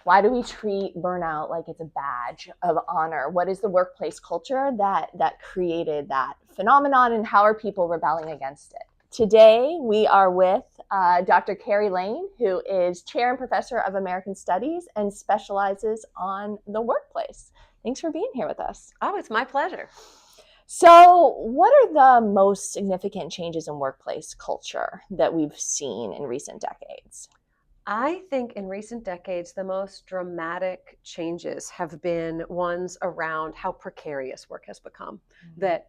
Why do we treat burnout like it's a badge of honor? What is the workplace culture that created that phenomenon, and how are people rebelling against it? Today, we are with Dr. Carrie Lane, who is chair and professor of American Studies and specializes on the workplace. Thanks for being here with us. Oh, it's my pleasure. So, what are the most significant changes in workplace culture that we've seen in recent decades? I think in recent decades, the most dramatic changes have been ones around how precarious work has become. That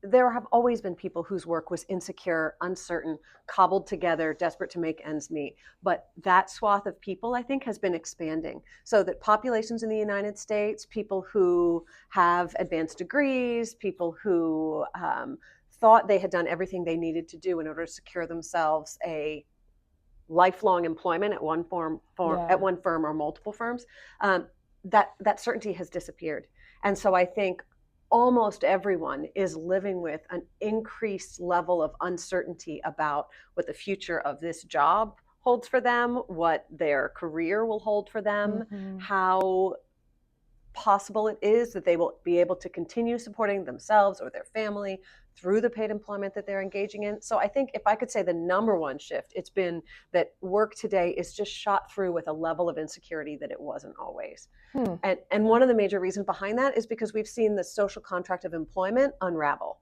there have always been people whose work was insecure, uncertain, cobbled together, desperate to make ends meet. But that swath of people, I think, has been expanding. So that populations in the United States, people who have advanced degrees, people who thought they had done everything they needed to do in order to secure themselves a lifelong employment at one at one firm or multiple firms, that certainty has disappeared. And so I think almost everyone is living with an increased level of uncertainty about what the future of this job holds for them, what their career will hold for them, how possible it is that they will be able to continue supporting themselves or their family through the paid employment that they're engaging in. So I think if I could say the number one shift, it's been that work today is just shot through with a level of insecurity that it wasn't always. And one of the major reasons behind that is because we've seen the social contract of employment unravel.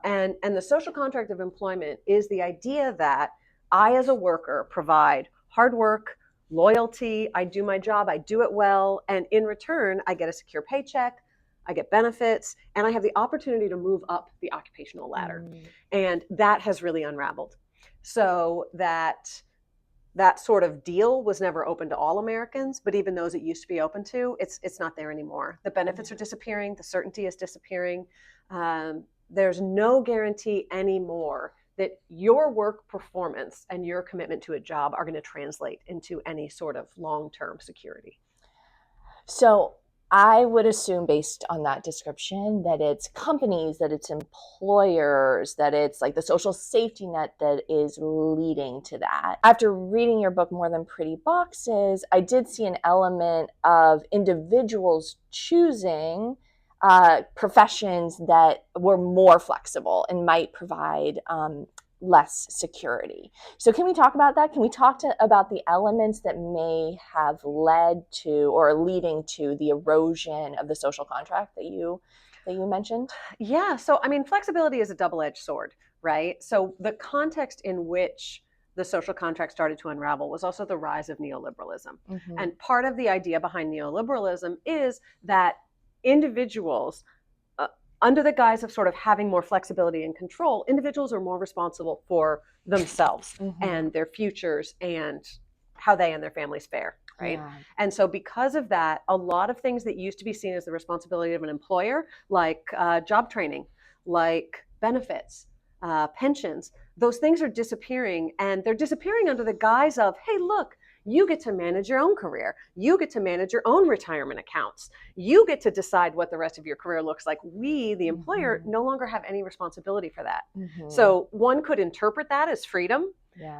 And the social contract of employment is the idea that I, as a worker, provide hard work, loyalty, I do my job, I do it well, and in return, I get a secure paycheck, I get benefits, and I have the opportunity to move up the occupational ladder. And that has really unraveled. So that sort of deal was never open to all Americans, but even those it used to be open to, it's not there anymore. The benefits are disappearing, the certainty is disappearing. There's no guarantee anymore that your work performance and your commitment to a job are going to translate into any sort of long-term security. So I would assume, based on that description, that it's companies, that it's employers, that it's like the social safety net that is leading to that. After reading your book, More Than Pretty Boxes, I did see an element of individuals choosing professions that were more flexible and might provide less security. So can we talk about that? Can we talk about the elements that may have led to or leading to the erosion of the social contract that you mentioned? Yeah. So, I mean, flexibility is a double-edged sword, right? So the context in which the social contract started to unravel was also the rise of neoliberalism. And part of the idea behind neoliberalism is that individuals, under the guise of sort of having more flexibility and control, individuals are more responsible for themselves and their futures and how they and their families fare, right? Yeah. And so because of that, a lot of things that used to be seen as the responsibility of an employer, like job training, like benefits, pensions, those things are disappearing, and they're disappearing under the guise of, hey, look, you get to manage your own career. You get to manage your own retirement accounts. You get to decide what the rest of your career looks like. We, the employer, no longer have any responsibility for that. So one could interpret that as freedom,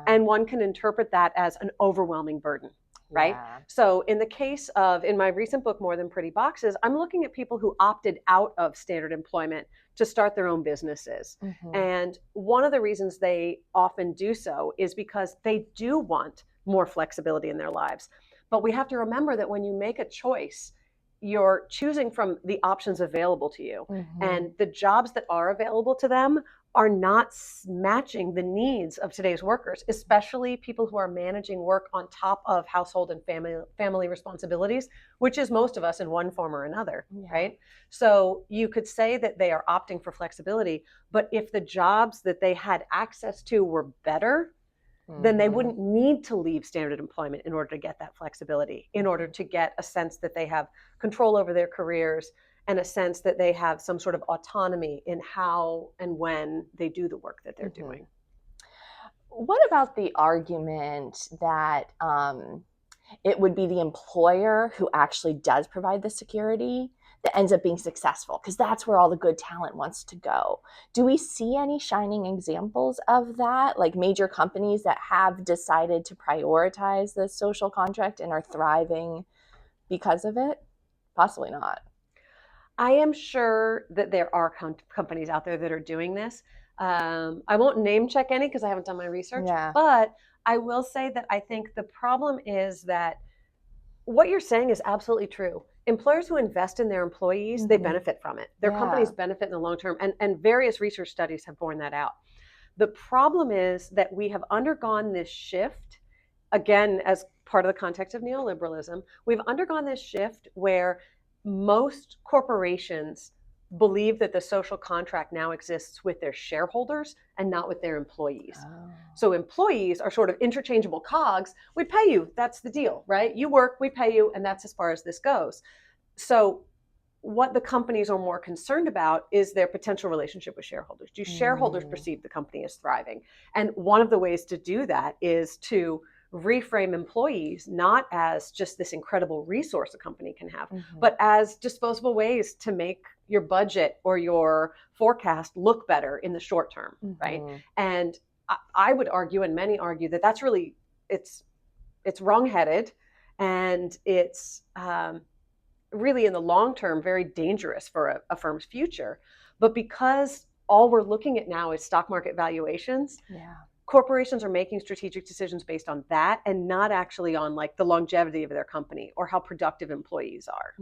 and one can interpret that as an overwhelming burden, right? So in the case of, in my recent book, More Than Pretty Boxes, I'm looking at people who opted out of standard employment to start their own businesses. And one of the reasons they often do so is because they do want more flexibility in their lives. But we have to remember that when you make a choice, you're choosing from the options available to you. And the jobs that are available to them are not matching the needs of today's workers, especially people who are managing work on top of household and family responsibilities, which is most of us in one form or another, right? So you could say that they are opting for flexibility, but if the jobs that they had access to were better, then they wouldn't need to leave standard employment in order to get that flexibility, in order to get a sense that they have control over their careers and a sense that they have some sort of autonomy in how and when they do the work that they're doing. What about the argument that it would be the employer who actually does provide the security, that ends up being successful, because that's where all the good talent wants to go. Do we see any shining examples of that, like major companies that have decided to prioritize the social contract and are thriving because of it? Possibly not. I am sure that there are companies out there that are doing this. I won't name check any because I haven't done my research, Yeah. but I will say that I think the problem is that what you're saying is absolutely true. Employers who invest in their employees, they benefit from it. Their Yeah. companies benefit in the long term, and various research studies have borne that out. The problem is that we have undergone this shift, again, as part of the context of neoliberalism, we've undergone this shift where most corporations believe that the social contract now exists with their shareholders and not with their employees. Oh. So employees are sort of interchangeable cogs. We pay you, that's the deal, right? You work, we pay you, and that's as far as this goes. So what the companies are more concerned about is their potential relationship with shareholders. Do shareholders perceive the company as thriving? And one of the ways to do that is to reframe employees not as just this incredible resource a company can have, but as disposable ways to make your budget or your forecast look better in the short term, right? And I would argue, and many argue, that that's really, it's wrongheaded, and it's really in the long term very dangerous for a firm's future. But because all we're looking at now is stock market valuations, corporations are making strategic decisions based on that and not actually on like the longevity of their company or how productive employees are.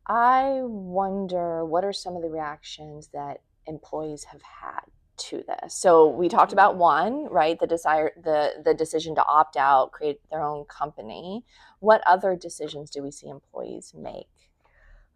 I wonder, what are some of the reactions that employees have had to this? So we talked about one, right? The decision to opt out, create their own company. What other decisions do we see employees make?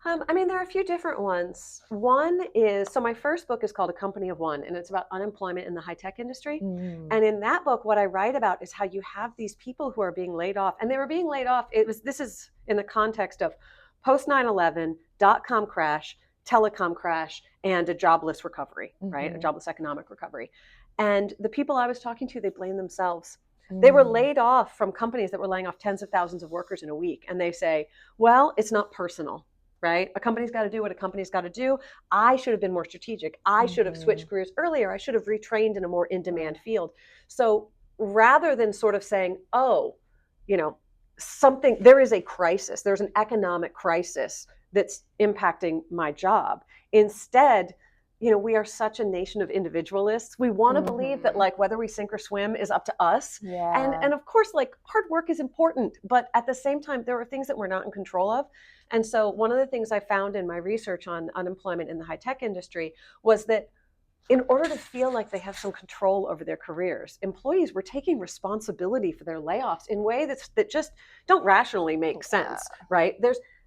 I mean, there are a few different ones. One is, so my first book is called A Company of One, and it's about unemployment in the high-tech industry. And in that book, what I write about is how you have these people who are being laid off, and they were being laid off. This is in the context of post 9/11, dot-com crash, telecom crash, and a jobless recovery, right? A jobless economic recovery. And the people I was talking to, they blame themselves. They were laid off from companies that were laying off tens of thousands of workers in a week. And they say, well, it's not personal, right? A company's got to do what a company's got to do. I should have been more strategic. I should have switched careers earlier. I should have retrained in a more in-demand field. So rather than sort of saying, oh, there is a crisis, there's an economic crisis that's impacting my job. Instead, we are such a nation of individualists. We want to believe that like whether we sink or swim is up to us. And of course, like hard work is important, but at the same time, there are things that we're not in control of. And so one of the things I found in my research on unemployment in the high-tech industry was that in order to feel like they have some control over their careers, employees were taking responsibility for their layoffs in ways that just don't rationally make sense, right?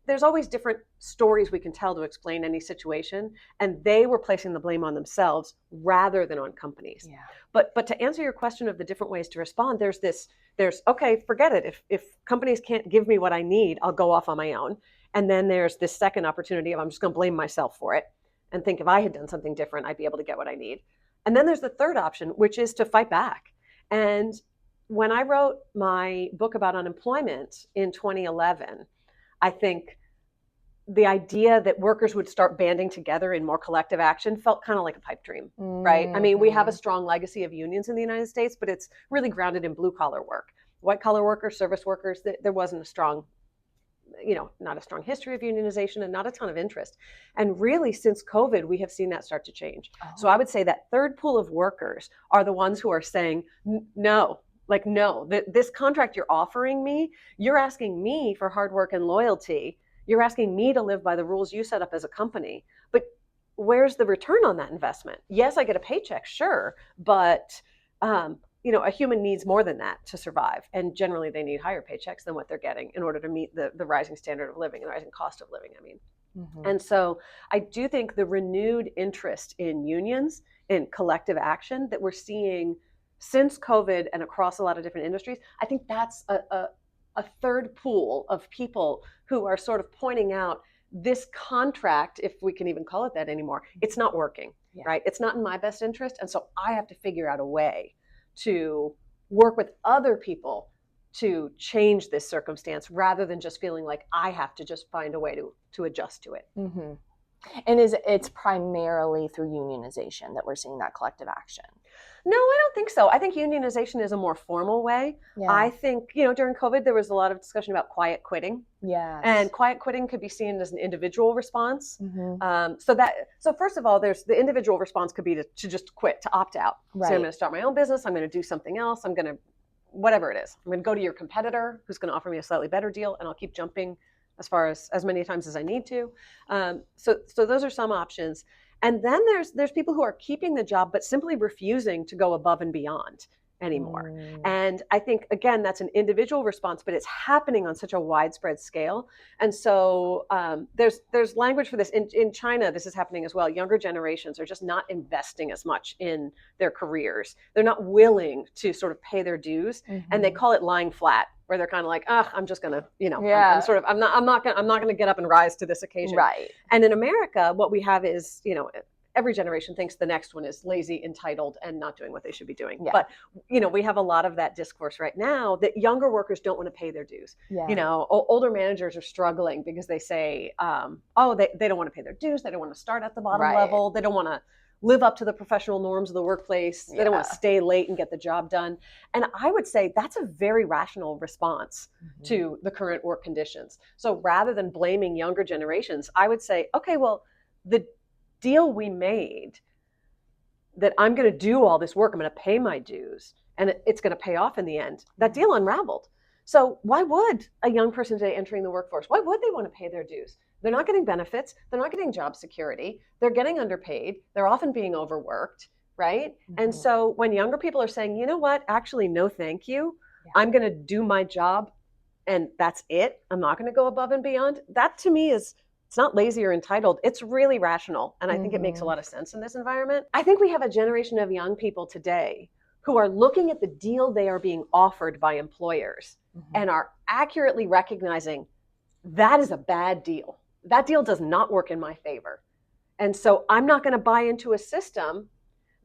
There's always different stories we can tell to explain any situation, and they were placing the blame on themselves rather than on companies. But to answer your question of the different ways to respond, there's okay, forget it. If companies can't give me what I need, I'll go off on my own. And then there's this second opportunity of I'm just going to blame myself for it and think if I had done something different, I'd be able to get what I need. And then there's the third option, which is to fight back. And when I wrote my book about unemployment in 2011, I think the idea that workers would start banding together in more collective action felt kind of like a pipe dream, right? I mean, we have a strong legacy of unions in the United States, but it's really grounded in blue collar work. White collar workers, service workers, there wasn't a strong, not a strong history of unionization and not a ton of interest. And really, since COVID, we have seen that start to change. So I would say that third pool of workers are the ones who are saying, no, this contract you're offering me, you're asking me for hard work and loyalty. You're asking me to live by the rules you set up as a company. But where's the return on that investment? Yes, I get a paycheck, sure. But a human needs more than that to survive. And generally they need higher paychecks than what they're getting in order to meet the rising standard of living and the rising cost of living, And so I do think the renewed interest in unions, in collective action that we're seeing since COVID and across a lot of different industries, I think that's a third pool of people who are sort of pointing out this contract, if we can even call it that anymore, it's not working, right? It's not in my best interest. And so I have to figure out a way to work with other people to change this circumstance rather than just feeling like I have to just find a way to adjust to it. Mm-hmm. And it's primarily through unionization that we're seeing that collective action? No, I don't think so. I think unionization is a more formal way. Yeah. I think, during COVID, there was a lot of discussion about quiet quitting. Yes. And quiet quitting could be seen as an individual response. Mm-hmm. So first of all, there's the individual response could be to just quit, to opt out. Right. So I'm going to start my own business. I'm going to do something else. I'm going to, whatever it is. I'm going to go to your competitor who's going to offer me a slightly better deal, and I'll keep jumping as many times as I need to. So those are some options. And then there's people who are keeping the job but simply refusing to go above and beyond anymore. And I think, again, that's an individual response, but it's happening on such a widespread scale. And so there's language for this. In China, this is happening as well. Younger generations are just not investing as much in their careers. They're not willing to sort of pay their dues, and they call it lying flat, where they're kind of like, I'm just gonna, I'm not gonna get up and rise to this occasion. Right. And in America, what we have is, every generation thinks the next one is lazy, entitled, and not doing what they should be doing. Yeah. But, we have a lot of that discourse right now that younger workers don't want to pay their dues. Yeah. Older managers are struggling because they say, they don't want to pay their dues. They don't want to start at the bottom level. They don't want to live up to the professional norms of the workplace. They don't want to stay late and get the job done. And I would say that's a very rational response to the current work conditions. So rather than blaming younger generations, I would say, okay, well, the deal we made that I'm going to do all this work, I'm going to pay my dues, and it's going to pay off in the end, that deal unraveled. So why would a young person today entering the workforce, why would they want to pay their dues? They're not getting benefits. They're not getting job security. They're getting underpaid. They're often being overworked, right? And so when younger people are saying, you know what, actually, no, thank you. Yeah. I'm going to do my job and that's it. I'm not going to go above and beyond. That to me it's not lazy or entitled. It's really rational. And I think it makes a lot of sense in this environment. I think we have a generation of young people today who are looking at the deal they are being offered by employers and are accurately recognizing that is a bad deal. That deal does not work in my favor. And so I'm not going to buy into a system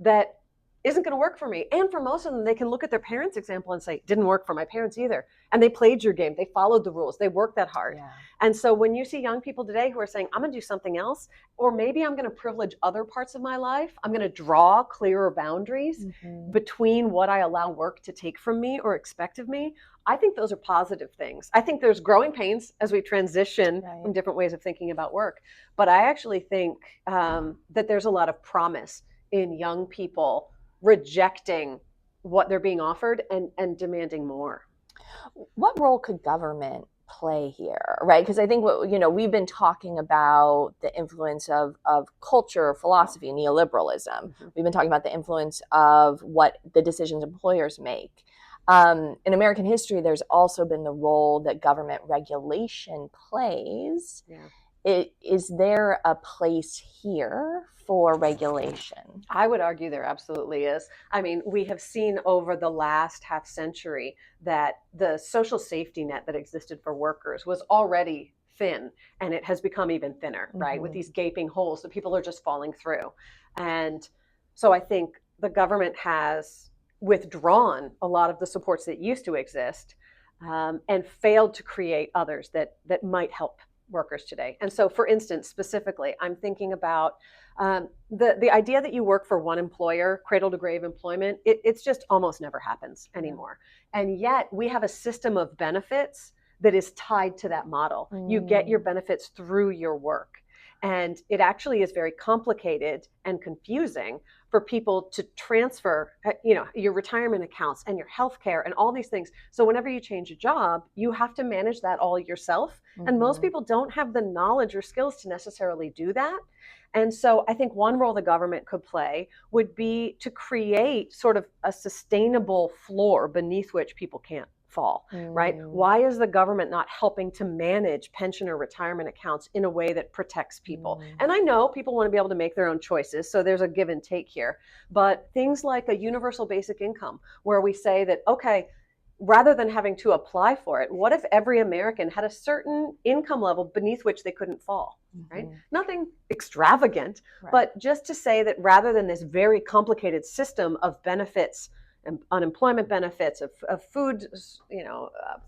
that isn't going to work for me. And for most of them, they can look at their parents' example and say, didn't work for my parents either. And they played your game. They followed the rules. They worked that hard. Yeah. And so when you see young people today who are saying, I'm going to do something else, or maybe I'm going to privilege other parts of my life, I'm going to draw clearer boundaries between what I allow work to take from me or expect of me, I think those are positive things. I think there's growing pains as we transition from different ways of thinking about work. But I actually think that there's a lot of promise in young people rejecting what they're being offered and demanding more. What role could government play here, right? Because I think we've been talking about the influence of culture, philosophy, neoliberalism. We've been talking about the influence of what the decisions employers make. In American history, there's also been the role that government regulation plays. Yeah. Is there a place here for regulation? I would argue there absolutely is. I mean, we have seen over the last half century that the social safety net that existed for workers was already thin, and it has become even thinner, right? With these gaping holes that people are just falling through. And so I think the government has withdrawn a lot of the supports that used to exist and failed to create others that might help workers today. And so, for instance, specifically, I'm thinking about the idea that you work for one employer, cradle to grave employment. It's just almost never happens anymore. And yet we have a system of benefits that is tied to that model. You get your benefits through your work. And it actually is very complicated and confusing for people to transfer, your retirement accounts and your healthcare and all these things. So whenever you change a job, you have to manage that all yourself. And most people don't have the knowledge or skills to necessarily do that. And so I think one role the government could play would be to create sort of a sustainable floor beneath which people can't fall, right? Why is the government not helping to manage pension or retirement accounts in a way that protects people? And I know people want to be able to make their own choices, so there's a give and take here. But things like a universal basic income, where we say that, okay, rather than having to apply for it, what if every American had a certain income level beneath which they couldn't fall, right? Nothing extravagant, but just to say that rather than this very complicated system of benefits unemployment benefits, of food,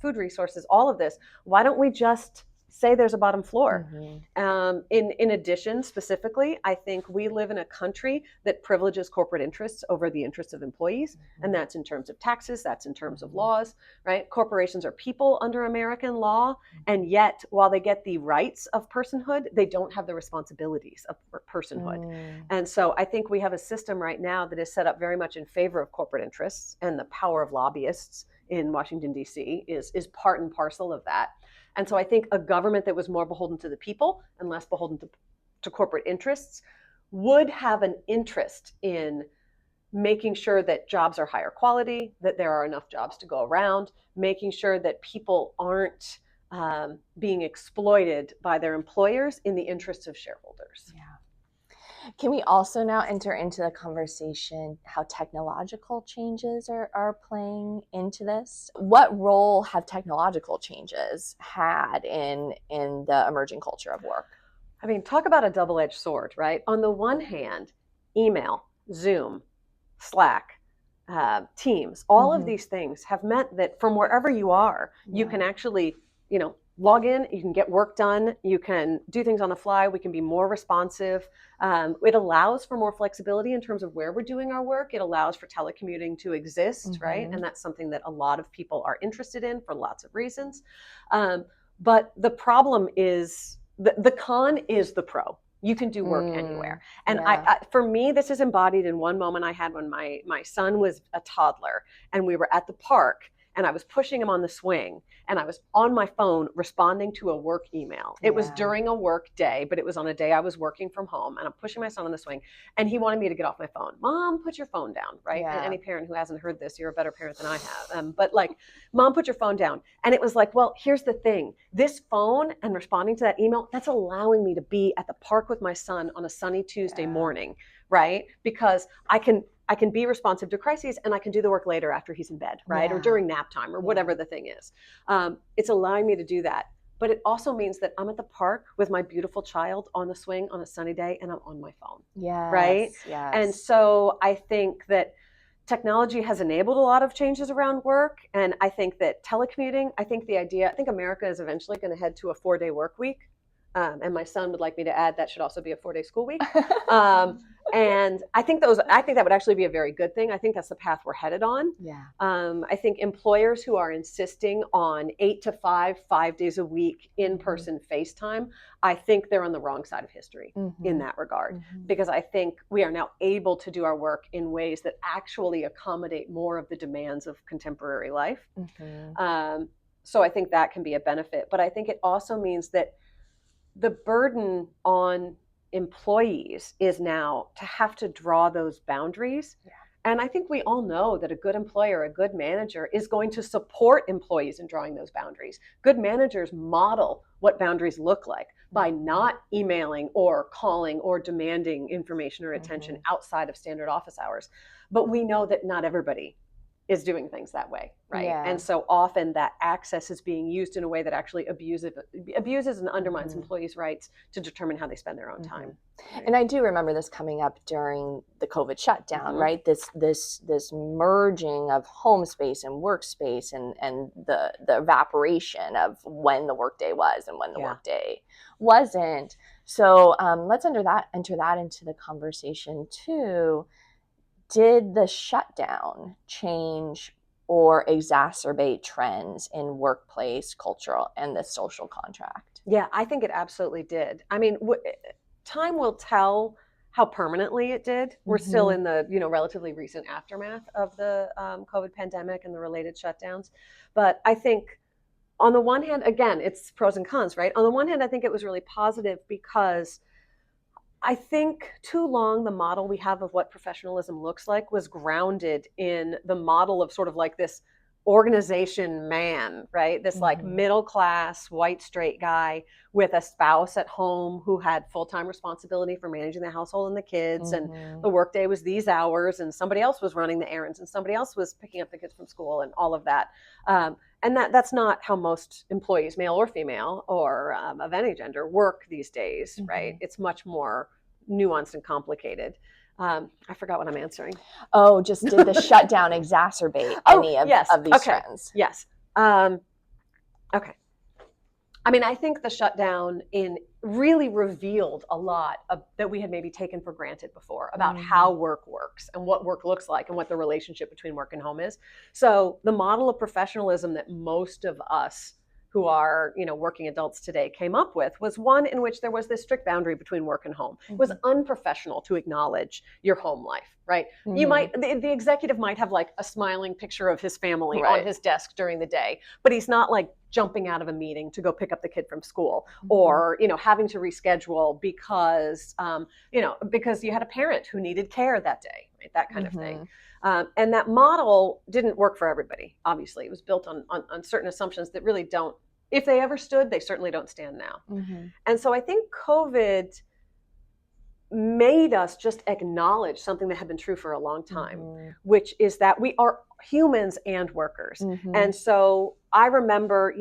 food resources, all of this. Why don't we just say there's a bottom floor? In addition, specifically, I think we live in a country that privileges corporate interests over the interests of employees, and that's in terms of taxes, that's in terms of laws, right? Corporations are people under American law, and yet while they get the rights of personhood, they don't have the responsibilities of personhood. And so I think we have a system right now that is set up very much in favor of corporate interests, and the power of lobbyists in Washington, D.C. is part and parcel of that. And so I think a government that was more beholden to the people and less beholden to corporate interests would have an interest in making sure that jobs are higher quality, that there are enough jobs to go around, making sure that people aren't being exploited by their employers in the interests of shareholders. Yeah. Can we also now enter into the conversation how technological changes are playing into this? What role have technological changes had in the emerging culture of work? I mean, talk about a double-edged sword, right? On the one hand, email, Zoom, Slack, Teams, all of these things have meant that from wherever you are, you can actually, log in, you can get work done, you can do things on the fly, we can be more responsive. It allows for more flexibility in terms of where we're doing our work. It allows for telecommuting to exist, right? And that's something that a lot of people are interested in for lots of reasons. But the problem is, the con is the pro. You can do work anywhere. And I, for me, this is embodied in one moment I had when my son was a toddler and we were at the park and I was pushing him on the swing and I was on my phone responding to a work email. It was during a work day, but it was on a day I was working from home and I'm pushing my son on the swing and he wanted me to get off my phone. Mom, put your phone down, right? And any parent who hasn't heard this, you're a better parent than I have. But like, Mom, put your phone down. And it was like, well, here's the thing. This phone and responding to that email, that's allowing me to be at the park with my son on a sunny Tuesday morning, right? Because I can be responsive to crises and I can do the work later after he's in bed, right? Or during nap time or whatever the thing is. It's allowing me to do that. But it also means that I'm at the park with my beautiful child on the swing on a sunny day and I'm on my phone, right? Yes. And so I think that technology has enabled a lot of changes around work. And I think that telecommuting, I think America is eventually going to head to a 4-day work week. And my son would like me to add that should also be a 4-day school week. And I think that would actually be a very good thing. I think that's the path we're headed on. I think employers who are insisting on 8 to 5 days a week in-person FaceTime, I think they're on the wrong side of history in that regard. Because I think we are now able to do our work in ways that actually accommodate more of the demands of contemporary life. So I think that can be a benefit. But I think it also means that the burden on employees is now to have to draw those boundaries. And I think we all know that a good employer, a good manager is going to support employees in drawing those boundaries. Good managers model what boundaries look like by not emailing or calling or demanding information or attention outside of standard office hours. But we know that not everybody is doing things that way, right? And so often that access is being used in a way that actually abuses and undermines employees' rights to determine how they spend their own time. And I do remember this coming up during the COVID shutdown, right? This merging of home space and workspace and the evaporation of when the workday was and when the workday wasn't. So let's enter that into the conversation too. Did the shutdown change or exacerbate trends in workplace cultural and the social contract? Yeah, I think it absolutely did. I mean, time will tell how permanently it did. We're still in the relatively recent aftermath of the COVID pandemic and the related shutdowns. But I think on the one hand, again, it's pros and cons, right? On the one hand, I think it was really positive because I think too long the model we have of what professionalism looks like was grounded in the model of sort of like this organization man, right? This like middle class, white, straight guy with a spouse at home who had full-time responsibility for managing the household and the kids. And the workday was these hours and somebody else was running the errands and somebody else was picking up the kids from school and all of that. And that's not how most employees, male or female or of any gender, work these days, right? It's much more nuanced and complicated. I forgot what I'm answering. Oh, just did the shutdown exacerbate any of these trends? Yes. Okay. I mean, I think the shutdown really revealed a lot that we had maybe taken for granted before about how work works and what work looks like and what the relationship between work and home is. So the model of professionalism that most of us who are, working adults today came up with was one in which there was this strict boundary between work and home. It was unprofessional to acknowledge your home life, right? You might, the executive might have like a smiling picture of his family on his desk during the day, but he's not like jumping out of a meeting to go pick up the kid from school or, having to reschedule because, because you had a parent who needed care that day, right? That kind of thing. And that model didn't work for everybody, obviously. It was built on certain assumptions that really don't, if they ever stood, they certainly don't stand now. And so I think COVID made us just acknowledge something that had been true for a long time, which is that we are humans and workers. And so I remember,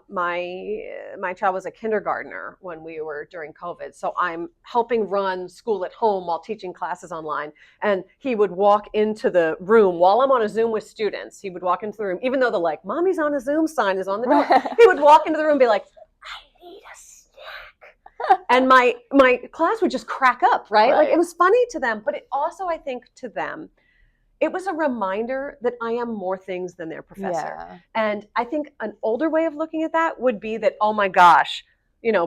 my child was a kindergartner when we were during COVID. So I'm helping run school at home while teaching classes online. And he would walk into the room while I'm on a Zoom with students. He would walk into the room, even though the like, mommy's on a Zoom sign is on the door. He would walk into the room and be like, I need a snack. And my class would just crack up, right? Like it was funny to them, but it also, I think to them, it was a reminder that I am more things than their professor. Yeah. And I think an older way of looking at that would be that, oh my gosh,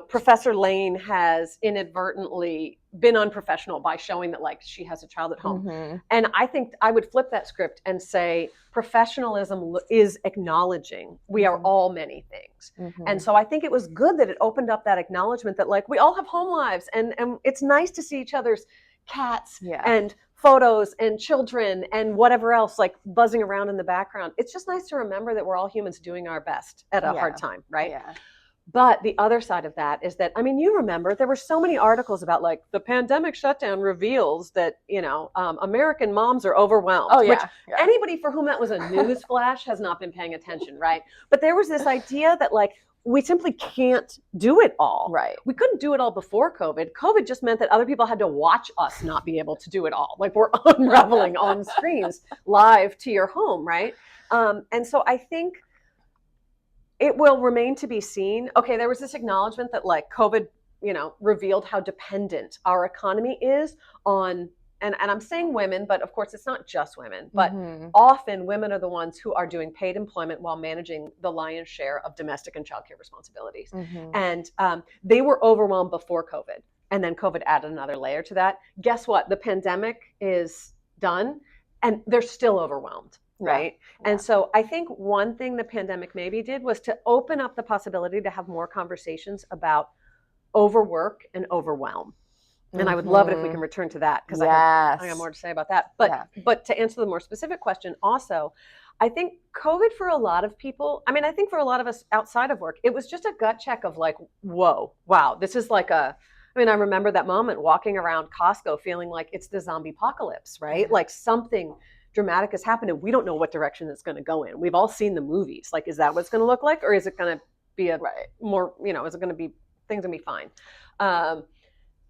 Professor Lane has inadvertently been unprofessional by showing that like she has a child at home. And I think I would flip that script and say professionalism is acknowledging we are all many things. And so I think it was good that it opened up that acknowledgement that like we all have home lives and it's nice to see each other's cats and photos and children and whatever else like buzzing around in the background. It's just nice to remember that we're all humans doing our best at a hard time, right? Yeah. But the other side of that is that, I mean, you remember there were so many articles about like the pandemic shutdown reveals that, American moms are overwhelmed. Oh, yeah. Which anybody for whom that was a news flash has not been paying attention, right? But there was this idea that like, we simply can't do it all. Right. We couldn't do it all before COVID. COVID just meant that other people had to watch us not be able to do it all. Like we're unraveling on screens live to your home, right? And so I think it will remain to be seen. Okay, there was this acknowledgement that like COVID, revealed how dependent our economy is on, and I'm saying women, but of course it's not just women, but often women are the ones who are doing paid employment while managing the lion's share of domestic and childcare responsibilities. And they were overwhelmed before COVID. And then COVID added another layer to that. Guess what? The pandemic is done and they're still overwhelmed. Right. Yeah. And so I think one thing the pandemic maybe did was to open up the possibility to have more conversations about overwork and overwhelm. And I would love it if we can return to that because I got more to say about that. But to answer the more specific question also, I think COVID for a lot of people, I mean, I think for a lot of us outside of work, it was just a gut check of like, whoa, wow, this is like I remember that moment walking around Costco feeling like it's the zombie apocalypse, right? Yeah. Like something dramatic has happened and we don't know what direction it's going to go in. We've all seen the movies. Like, is that what it's going to look like? Or is it going to be more, is it going to be, things going to be fine?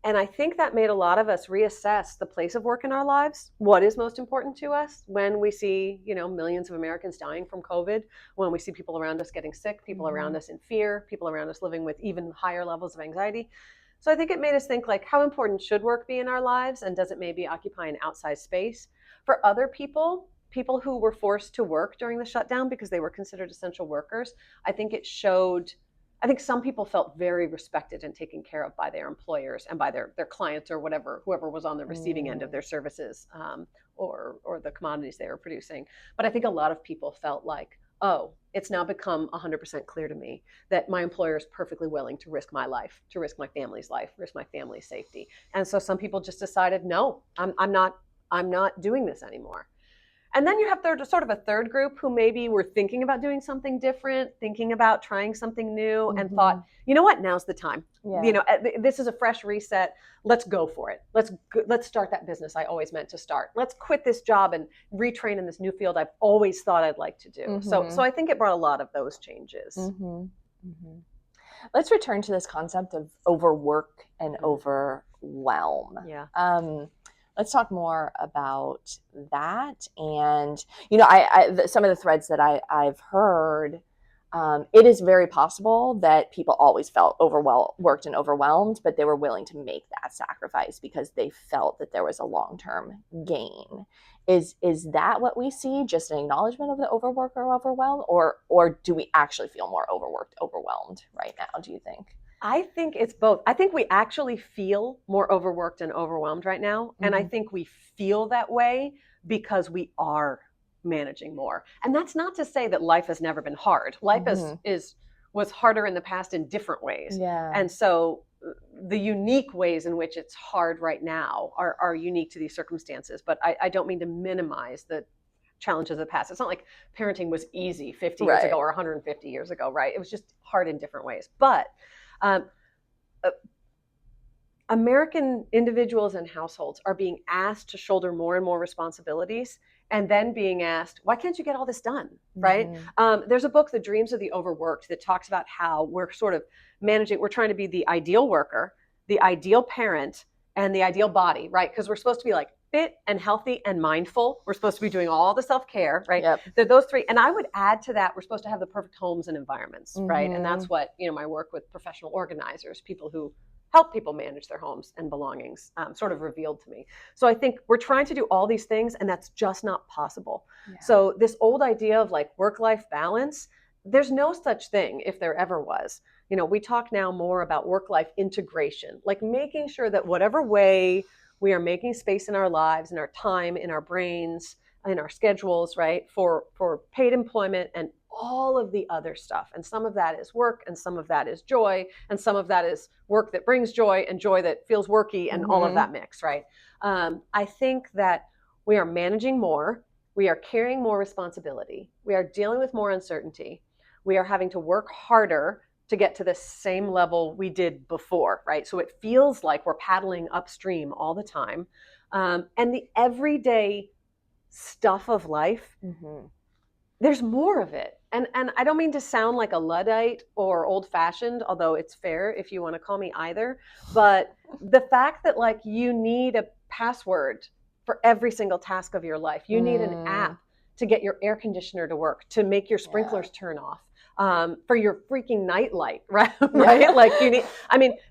And I think that made a lot of us reassess the place of work in our lives. What is most important to us when we see, millions of Americans dying from COVID, when we see people around us getting sick, people around us in fear, people around us living with even higher levels of anxiety. So I think it made us think like, how important should work be in our lives? And does it maybe occupy an outsized space? For other people who were forced to work during the shutdown because they were considered essential workers, I think some people felt very respected and taken care of by their employers and by their clients or whoever was on the receiving end of their services or the commodities they were producing. But I think a lot of people felt like, oh, it's now become 100% clear to me that my employer is perfectly willing to risk my life, to risk my family's life, risk my family's safety. And so some people just decided, no, I'm not doing this anymore. And then you have sort of a third group who maybe were thinking about doing something different, thinking about trying something new and thought, you know what, now's the time. Yeah. This is a fresh reset. Let's go for it. Let's start that business I always meant to start. Let's quit this job and retrain in this new field I've always thought I'd like to do. So I think it brought a lot of those changes. Let's return to this concept of overwork and overwhelm. Yeah. let's talk more about that. And some of the threads that I've heard, it is very possible that people always felt worked and overwhelmed, but they were willing to make that sacrifice because they felt that there was a long-term gain. Is that what we see? Just an acknowledgement of the overwork or overwhelm, or do we actually feel more overworked, overwhelmed right now, do you think? I think it's both. I think we actually feel more overworked and overwhelmed right now. And I think we feel that way because we are managing more. And that's not to say that life has never been hard. Life was harder in the past in different ways. Yeah. And so the unique ways in which it's hard right now are unique to these circumstances. But I don't mean to minimize the challenges of the past. It's not like parenting was easy 50 years ago or 150 years ago, right? It was just hard in different ways. But American individuals and households are being asked to shoulder more and more responsibilities, and then being asked, why can't you get all this done, right? There's a book, The Dreams of the Overworked, that talks about how we're sort of managing, we're trying to be the ideal worker, the ideal parent, and the ideal body, right? Because we're supposed to be like fit and healthy and mindful. We're supposed to be doing all the self-care, right? Yep. They're those three. And I would add to that, we're supposed to have the perfect homes and environments, right? And that's what, my work with professional organizers, people who help people manage their homes and belongings, sort of revealed to me. So I think we're trying to do all these things, and that's just not possible. Yeah. So this old idea of like work-life balance, there's no such thing if there ever was. We talk now more about work-life integration, like making sure that whatever way we are making space in our lives, in our time, in our brains, in our schedules, right, for paid employment and all of the other stuff. And some of that is work, and some of that is joy, and some of that is work that brings joy and joy that feels worky, and all of that mix, right? I think that we are managing more, we are carrying more responsibility, we are dealing with more uncertainty, we are having to work harder to get to the same level we did before, right? So it feels like we're paddling upstream all the time. And the everyday stuff of life, there's more of it. And I don't mean to sound like a Luddite or old-fashioned, although it's fair if you want to call me either. But the fact that like you need a password for every single task of your life, you need an app to get your air conditioner to work, to make your sprinklers turn off. For your freaking nightlight, right? Right? Like you need,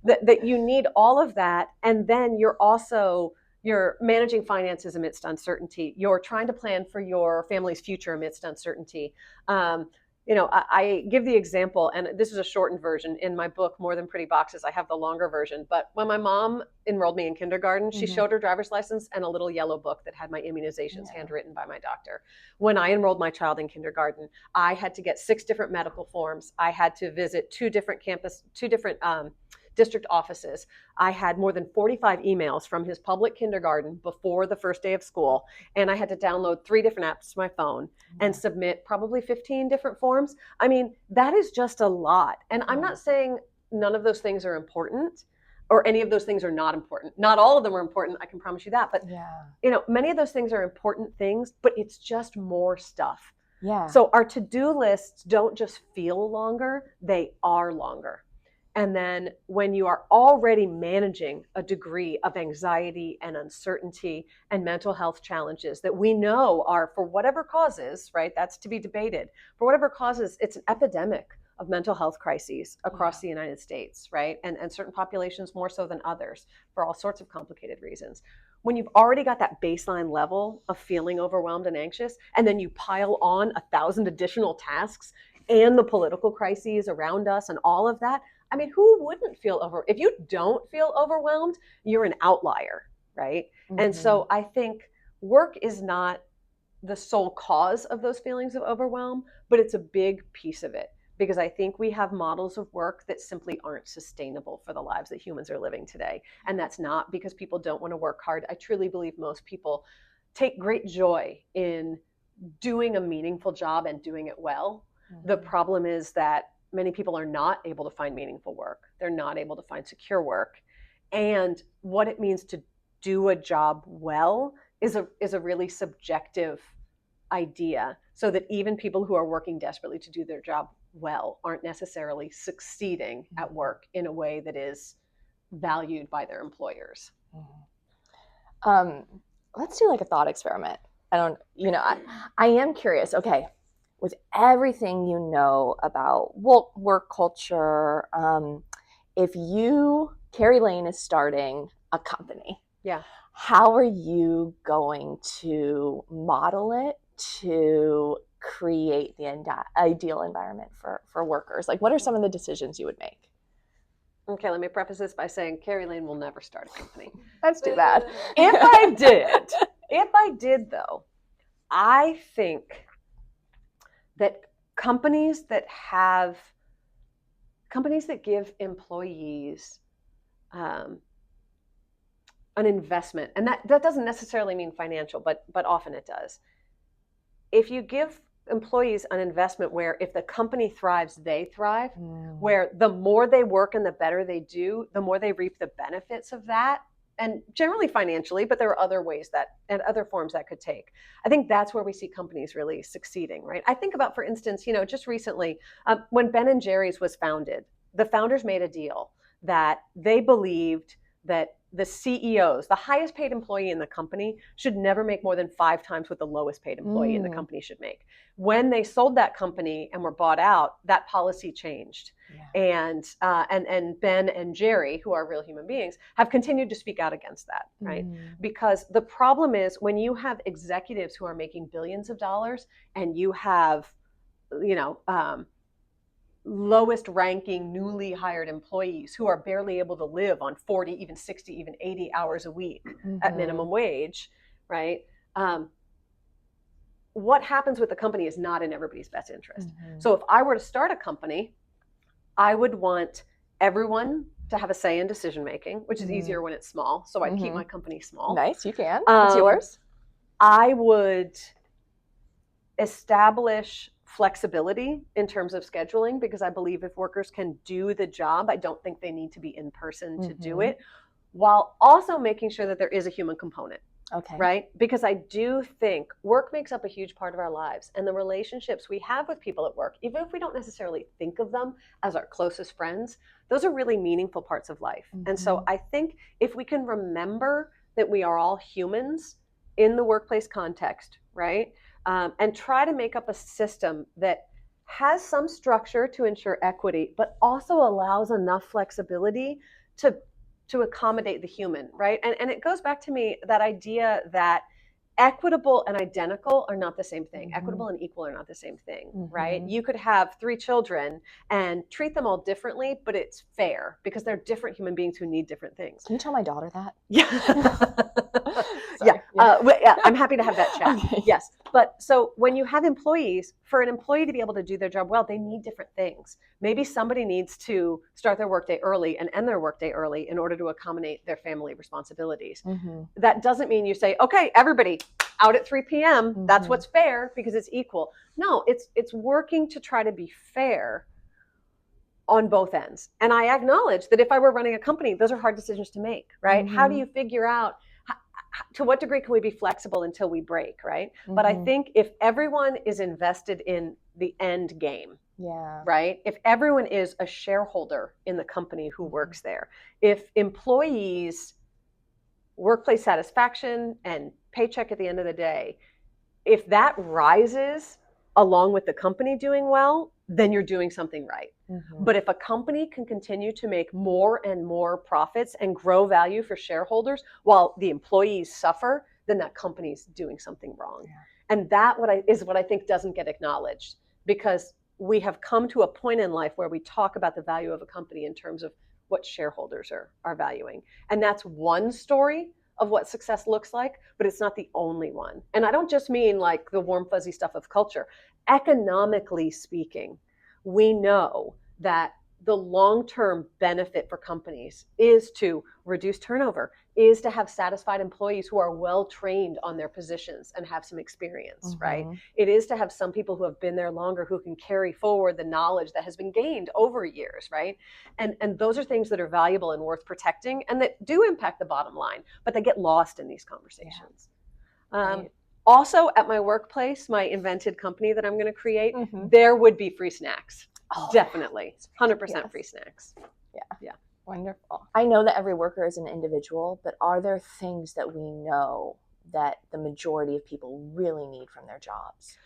that you need all of that. And then you're managing finances amidst uncertainty. You're trying to plan for your family's future amidst uncertainty. I give the example, and this is a shortened version in my book, More Than Pretty Boxes. I have the longer version. But when my mom enrolled me in kindergarten, she showed her driver's license and a little yellow book that had my immunizations handwritten by my doctor. When I enrolled my child in kindergarten, I had to get 6 different medical forms. I had to visit 2 different district offices. I had more than 45 emails from his public kindergarten before the first day of school. And I had to download 3 different apps to my phone and submit probably 15 different forms. That is just a lot. And I'm not saying none of those things are important or any of those things are not important. Not all of them are important, I can promise you that. But many of those things are important things, but it's just more stuff. Yeah. So our to-do lists don't just feel longer, they are longer. And then when you are already managing a degree of anxiety and uncertainty and mental health challenges that we know are, for whatever causes, right, that's to be debated, for whatever causes, it's an epidemic of mental health crises across the United States, right? And certain populations more so than others for all sorts of complicated reasons. When you've already got that baseline level of feeling overwhelmed and anxious, and then you pile on 1,000 additional tasks and the political crises around us and all of that, who wouldn't feel if you don't feel overwhelmed, you're an outlier, right? And so I think work is not the sole cause of those feelings of overwhelm, but it's a big piece of it, because I think we have models of work that simply aren't sustainable for the lives that humans are living today. And that's not because people don't want to work hard. I truly believe most people take great joy in doing a meaningful job and doing it well. The problem is that many people are not able to find meaningful work. They're not able to find secure work. And what it means to do a job well is a really subjective idea, so that even people who are working desperately to do their job well aren't necessarily succeeding at work in a way that is valued by their employers. Um, let's do like a thought experiment. I am curious. Okay, with everything you know about work culture, if Carrie Lane is starting a company, Yeah. how are you going to model it to create the ideal environment for workers? Like, what are some of the decisions you would make? Okay, let me preface this by saying Carrie Lane will never start a company. That's too bad. If I did though, I think that companies that give employees um, an investment, and that doesn't necessarily mean financial, but often it does. If you give employees an investment where if the company thrives, they thrive, where the more they work and the better they do, the more they reap the benefits of that, and generally financially, but there are other ways and other forms that could take. I think that's where we see companies really succeeding, right? I think about, for instance, just recently when Ben & Jerry's was founded, the founders made a deal that they believed that the CEOs, the highest paid employee in the company, should never make more than 5 times what the lowest paid employee in the company should make. When they sold that company and were bought out, that policy changed. Yeah. And Ben and Jerry, who are real human beings, have continued to speak out against that, right? Because the problem is when you have executives who are making billions of dollars and you have, lowest ranking newly hired employees who are barely able to live on 40, even 60, even 80 hours a week at minimum wage, right? What happens with the company is not in everybody's best interest. So if I were to start a company, I would want everyone to have a say in decision making, which is easier when it's small. So I'd keep my company small. Nice, you can. It's yours. I would establish flexibility in terms of scheduling, because I believe if workers can do the job, I don't think they need to be in person to do it, while also making sure that there is a human component. Okay. Right? Because I do think work makes up a huge part of our lives, and the relationships we have with people at work, even if we don't necessarily think of them as our closest friends, those are really meaningful parts of life. And so I think if we can remember that we are all humans in the workplace context, right? And try to make up a system that has some structure to ensure equity, but also allows enough flexibility to accommodate the human, right? And it goes back to me, that idea that equitable and identical are not the same thing. Equitable and equal are not the same thing, right? You could have 3 children and treat them all differently, but it's fair because they're different human beings who need different things. Can you tell my daughter that? Yeah. I'm happy to have that chat. Okay. Yes. But so when you have employees, for an employee to be able to do their job well, they need different things. Maybe somebody needs to start their workday early and end their workday early in order to accommodate their family responsibilities. That doesn't mean you say, okay, everybody out at 3 p.m. That's what's fair because it's equal. No, it's working to try to be fair on both ends. And I acknowledge that if I were running a company, those are hard decisions to make, right? How do you figure out to what degree can we be flexible until we break, right? But I think if everyone is invested in the end game, right? If everyone is a shareholder in the company who works there, if employees' workplace satisfaction and paycheck at the end of the day, if that rises along with the company doing well, then you're doing something right. But if a company can continue to make more and more profits and grow value for shareholders while the employees suffer, then that company's doing something wrong. And that is what I think doesn't get acknowledged, because we have come to a point in life where we talk about the value of a company in terms of what shareholders are valuing. And that's one story of what success looks like, but it's not the only one. And I don't just mean like the warm, fuzzy stuff of culture. Economically speaking, we know that the long-term benefit for companies is to reduce turnover, is to have satisfied employees who are well-trained on their positions and have some experience, right? It is to have some people who have been there longer who can carry forward the knowledge that has been gained over years, right? And those are things that are valuable and worth protecting and that do impact the bottom line, but they get lost in these conversations. Right. Also, at my workplace, my invented company that I'm going to create, there would be free snacks. Oh, definitely. 100% free snacks. Yeah. Wonderful. I know that every worker is an individual, but are there things that we know that the majority of people really need from their jobs?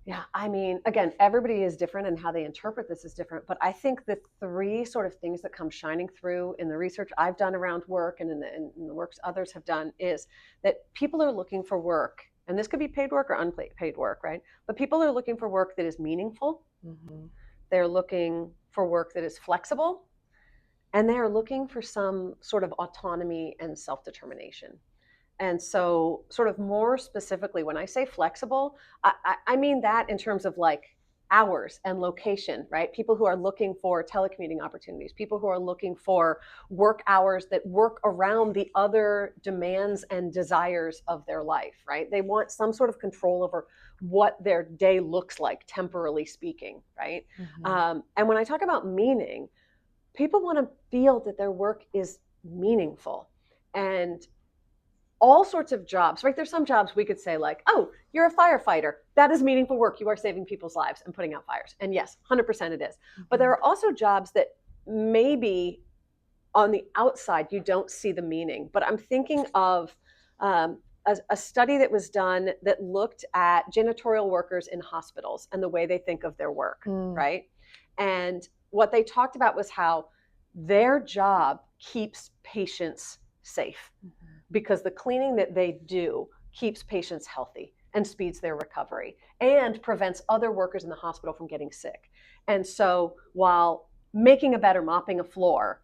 Yeah, I mean, again, everybody is different and how they interpret this is different. But I think the three sort of things that come shining through in the research I've done around work and in the works others have done is that people are looking for work. And this could be paid work or unpaid work, right? But people are looking for work that is meaningful. Mm-hmm. They're looking for work that is flexible. And they're looking for some sort of autonomy and self determination. And so, sort of more specifically, when I say flexible, I mean that in terms of like hours and location, right? People who are looking for telecommuting opportunities, people who are looking for work hours that work around the other demands and desires of their life, right? They want some sort of control over what their day looks like, temporally speaking, right? Mm-hmm. And when I talk about meaning, people want to feel that their work is meaningful. And all sorts of jobs, right? There's some jobs we could say like, oh, you're a firefighter. That is meaningful work. You are saving people's lives and putting out fires. And yes, 100% it is. Mm-hmm. But there are also jobs that maybe on the outside you don't see the meaning. But I'm thinking of a study that was done that looked at janitorial workers in hospitals and the way they think of their work, right? And what they talked about was how their job keeps patients safe. Mm-hmm. Because the cleaning that they do keeps patients healthy and speeds their recovery and prevents other workers in the hospital from getting sick. And so while making a bed or mopping a floor,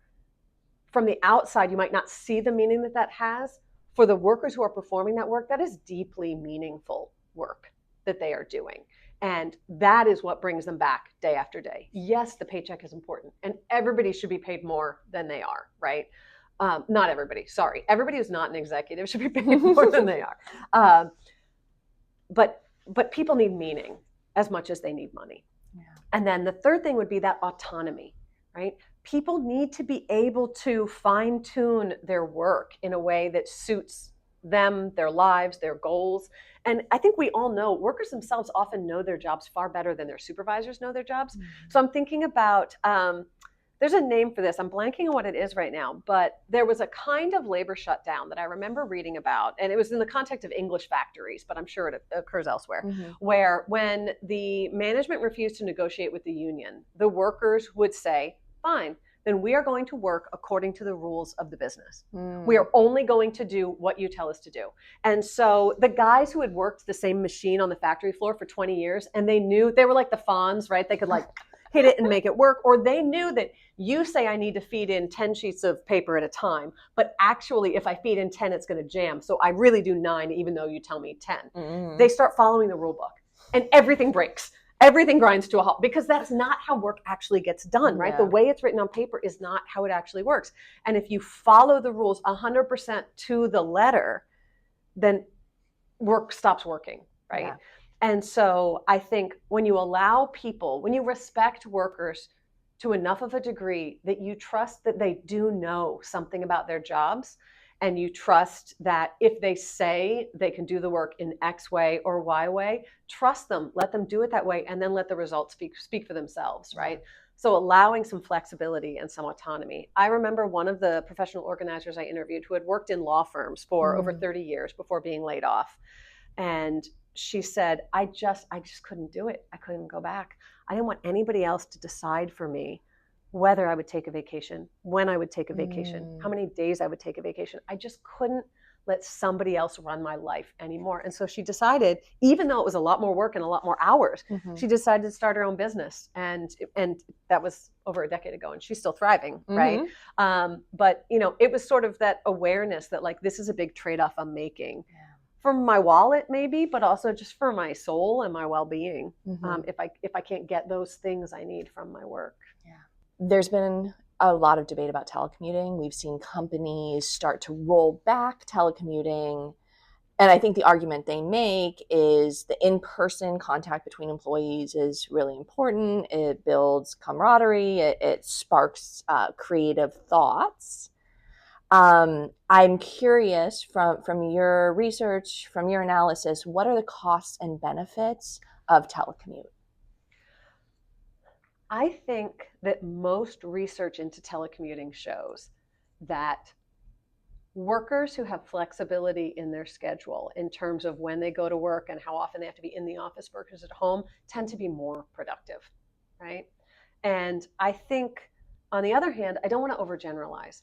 from the outside, you might not see the meaning that that has. For the workers who are performing that work, that is deeply meaningful work that they are doing. And that is what brings them back day after day. Yes, the paycheck is important, and everybody should be paid more than they are, right? Not everybody, sorry. Everybody who's not an executive should be paid more than they are. But people need meaning as much as they need money. Yeah. And then the third thing would be that autonomy, right? People need to be able to fine tune their work in a way that suits them, their lives, their goals. And I think we all know workers themselves often know their jobs far better than their supervisors know their jobs. Mm-hmm. So I'm thinking about, there's a name for this. I'm blanking on what it is right now, but there was a kind of labor shutdown that I remember reading about, and it was in the context of English factories, but I'm sure it occurs elsewhere, mm-hmm. where when the management refused to negotiate with the union, the workers would say, fine, then we are going to work according to the rules of the business. We are only going to do what you tell us to do. And so the guys who had worked the same machine on the factory floor for 20 years, and they knew, they were like the Fonz, right? They could like hit it and make it work. Or they knew that you say I need to feed in 10 sheets of paper at a time, but actually if I feed in 10, it's going to jam. So I really do 9, even though you tell me 10. Mm-hmm. They start following the rule book and everything breaks. Everything grinds to a halt because that's not how work actually gets done, right? Yeah. The way it's written on paper is not how it actually works. And if you follow the rules 100% to the letter, then work stops working, right? Yeah. And so I think when you allow people, when you respect workers to enough of a degree that you trust that they do know something about their jobs, and you trust that if they say they can do the work in X way or Y way, trust them, let them do it that way, and then let the results speak for themselves, right? So allowing some flexibility and some autonomy. I remember one of the professional organizers I interviewed who had worked in law firms for over 30 years before being laid off. And she said, I just couldn't do it. I couldn't go back. I didn't want anybody else to decide for me whether I would take a vacation, when I would take a vacation, how many days I would take a vacation. I just couldn't let somebody else run my life anymore. And so she decided, even though it was a lot more work and a lot more hours, she decided to start her own business. And that was over a decade ago, and she's still thriving, right? But it was sort of that awareness that like, this is a big trade-off I'm making. Yeah. For my wallet, maybe, but also just for my soul and my well-being. If I can't get those things I need from my work. Yeah. There's been a lot of debate about telecommuting. We've seen companies start to roll back telecommuting. And I think the argument they make is the in-person contact between employees is really important. It builds camaraderie. It sparks creative thoughts. I'm curious from your research, from your analysis, what are the costs and benefits of telecommute? I think that most research into telecommuting shows that workers who have flexibility in their schedule in terms of when they go to work and how often they have to be in the office versus at home tend to be more productive, right? And I think, on the other hand, I don't want to overgeneralize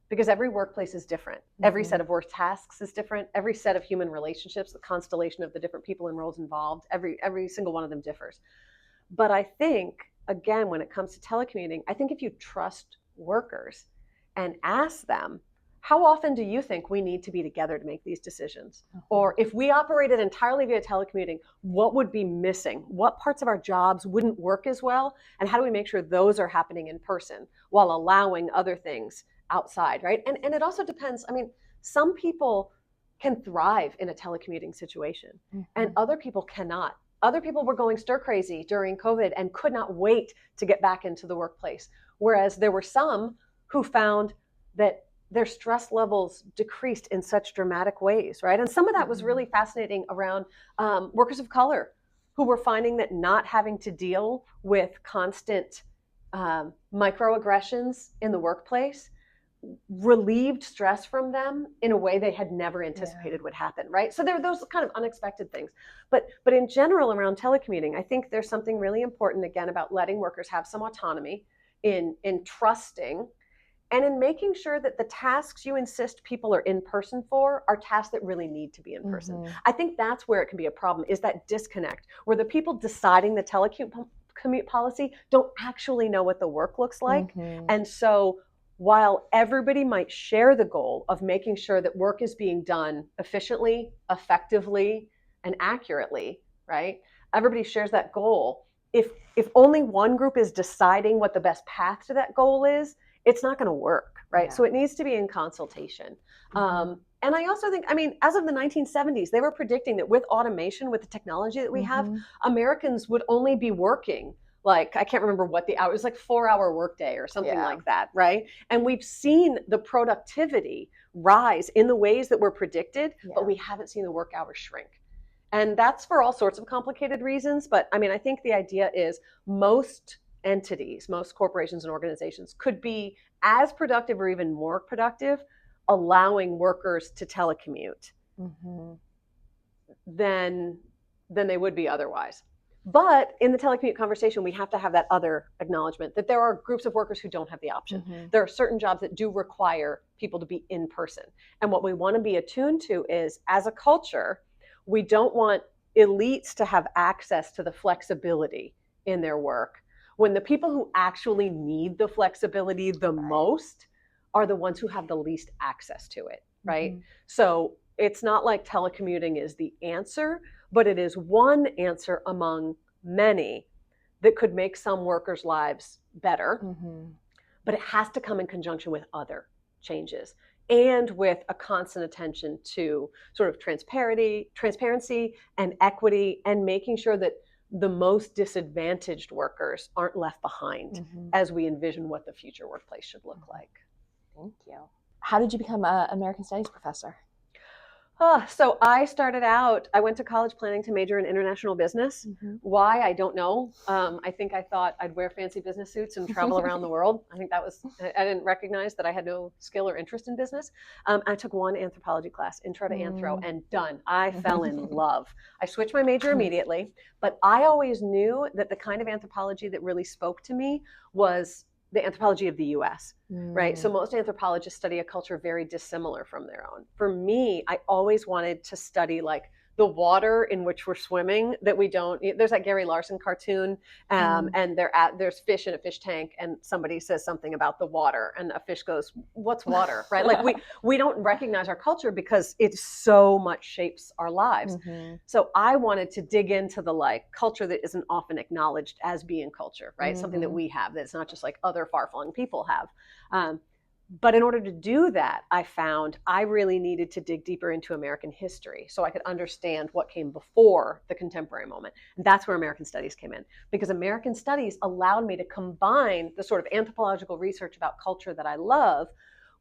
because every workplace is different. Every set of work tasks is different. Every set of human relationships, the constellation of the different people and roles involved, every single one of them differs. But I think, again, when it comes to telecommuting, I think if you trust workers and ask them, how often do you think we need to be together to make these decisions? Or if we operated entirely via telecommuting, what would be missing? What parts of our jobs wouldn't work as well? And how do we make sure those are happening in person while allowing other things outside, right? And it also depends. I mean, some people can thrive in a telecommuting situation and other people cannot. Other people were going stir crazy during COVID and could not wait to get back into the workplace. Whereas there were some who found that their stress levels decreased in such dramatic ways, right? And some of that was really fascinating around workers of color who were finding that not having to deal with constant microaggressions in the workplace relieved stress from them in a way they had never anticipated would happen, right? So there were those kind of unexpected things. But in general, around telecommuting, I think there's something really important, again, about letting workers have some autonomy in trusting and in making sure that the tasks you insist people are in person for are tasks that really need to be in person. I think that's where it can be a problem, is that disconnect, where the people deciding the telecommute policy don't actually know what the work looks like. And so while everybody might share the goal of making sure that work is being done efficiently, effectively, and accurately, right? Everybody shares that goal. If only one group is deciding what the best path to that goal is, it's not going to work, right? So it needs to be in consultation. And I also think, I mean, as of the 1970s, they were predicting that with automation, with the technology that we have, Americans would only be working like, I can't remember what the hour, it was like 4-hour workday or something like that, right? And we've seen the productivity rise in the ways that were predicted, but we haven't seen the work hours shrink. And that's for all sorts of complicated reasons. But I mean, I think the idea is most entities, most corporations and organizations could be as productive or even more productive allowing workers to telecommute than they would be otherwise. But in the telecommute conversation, we have to have that other acknowledgement that there are groups of workers who don't have the option. There are certain jobs that do require people to be in person. And what we want to be attuned to is, as a culture, we don't want elites to have access to the flexibility in their work when the people who actually need the flexibility the most are the ones who have the least access to it, right? So it's not like telecommuting is the answer, but it is one answer among many that could make some workers' lives better. But it has to come in conjunction with other changes and with a constant attention to sort of transparency and equity, and making sure that the most disadvantaged workers aren't left behind as we envision what the future workplace should look like. Thank you. How did you become an American Studies professor? So I started out, I went to college planning to major in international business. Why, I don't know. I think I thought I'd wear fancy business suits and travel around the world. I think that was, I didn't recognize that I had no skill or interest in business. I took one anthropology class, intro to anthro, and done. I fell in love. I switched my major immediately, but I always knew that the kind of anthropology that really spoke to me was the anthropology of the US, right? So most anthropologists study a culture very dissimilar from their own. For me, I always wanted to study like the water in which we're swimming that we don't, there's that Gary Larson cartoon and there's fish in a fish tank and somebody says something about the water and a fish goes, what's water, right? Like we don't recognize our culture because it so much shapes our lives. So I wanted to dig into the like culture that isn't often acknowledged as being culture, right? Something that we have that's not just like other far-flung people have. But in order to do that, I found I really needed to dig deeper into American history so I could understand what came before the contemporary moment. And that's where American Studies came in, because American Studies allowed me to combine the sort of anthropological research about culture that I love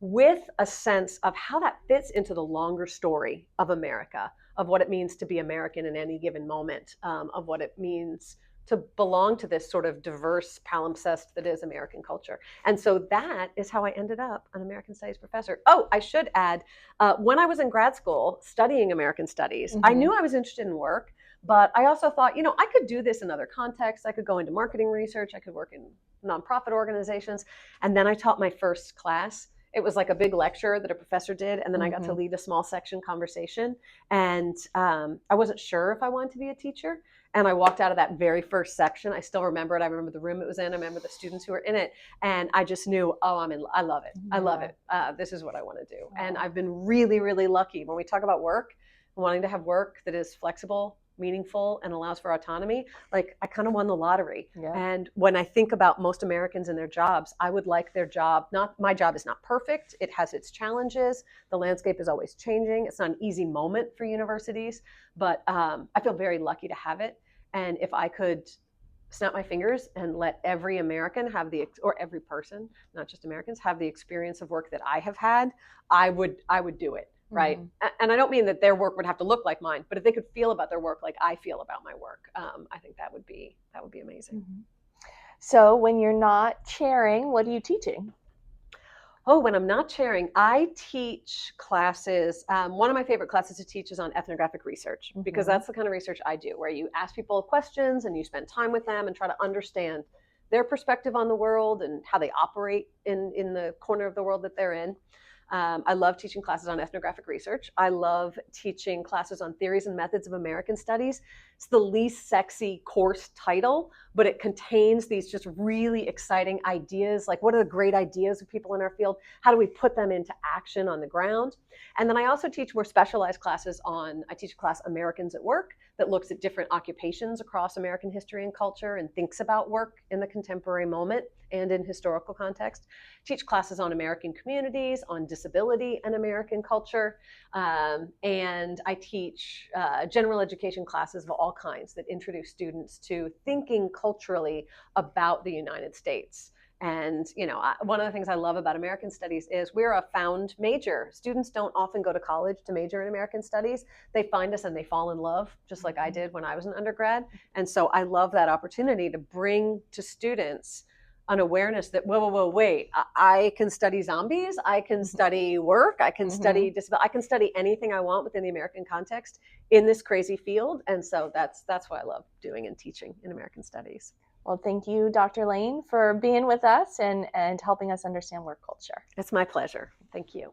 with a sense of how that fits into the longer story of America, of what it means to be American in any given moment, of what it means to belong to this sort of diverse palimpsest that is American culture. And so that is how I ended up an American Studies professor. Oh, I should add, when I was in grad school studying American Studies, I knew I was interested in work, but I also thought, I could do this in other contexts. I could go into marketing research. I could work in nonprofit organizations. And then I taught my first class. It was like a big lecture that a professor did, and then I got to lead a small section conversation. And I wasn't sure if I wanted to be a teacher. And I walked out of that very first section. I still remember it. I remember the room it was in. I remember the students who were in it. And I just knew, oh, I love it. I love it. This is what I want to do. And I've been really, really lucky. When we talk about work, wanting to have work that is flexible, meaningful, and allows for autonomy, like I kind of won the lottery. And when I think about most Americans and their jobs, I would like their job. My job is not perfect. It has its challenges. The landscape is always changing. It's not an easy moment for universities, but I feel very lucky to have it. And if I could snap my fingers and let every American have or every person, not just Americans, have the experience of work that I have had, I would do it. Right. And I don't mean that their work would have to look like mine, but if they could feel about their work like I feel about my work, I think that would be amazing. So when you're not chairing, what are you teaching? Oh, when I'm not chairing, I teach classes. One of my favorite classes to teach is on ethnographic research, because that's the kind of research I do, where you ask people questions and you spend time with them and try to understand their perspective on the world and how they operate in the corner of the world that they're in. I love teaching classes on ethnographic research. I love teaching classes on theories and methods of American studies. It's the least sexy course title, but it contains these just really exciting ideas. Like, what are the great ideas of people in our field? How do we put them into action on the ground? And then I also teach more specialized classes I teach a class, Americans at Work, that looks at different occupations across American history and culture and thinks about work in the contemporary moment and in historical context. Teach classes on American communities, on disability and American culture. And I teach general education classes of all kinds that introduce students to thinking culturally about the United States. And, one of the things I love about American Studies is we're a found major. Students don't often go to college to major in American Studies. They find us and they fall in love, just like I did when I was an undergrad. And so I love that opportunity to bring to students an awareness that, whoa, wait, I can study zombies, I can study work, I can study disability, I can study anything I want within the American context in this crazy field. And so that's what I love doing and teaching in American Studies. Well, thank you, Dr. Lane, for being with us and helping us understand work culture. It's my pleasure. Thank you.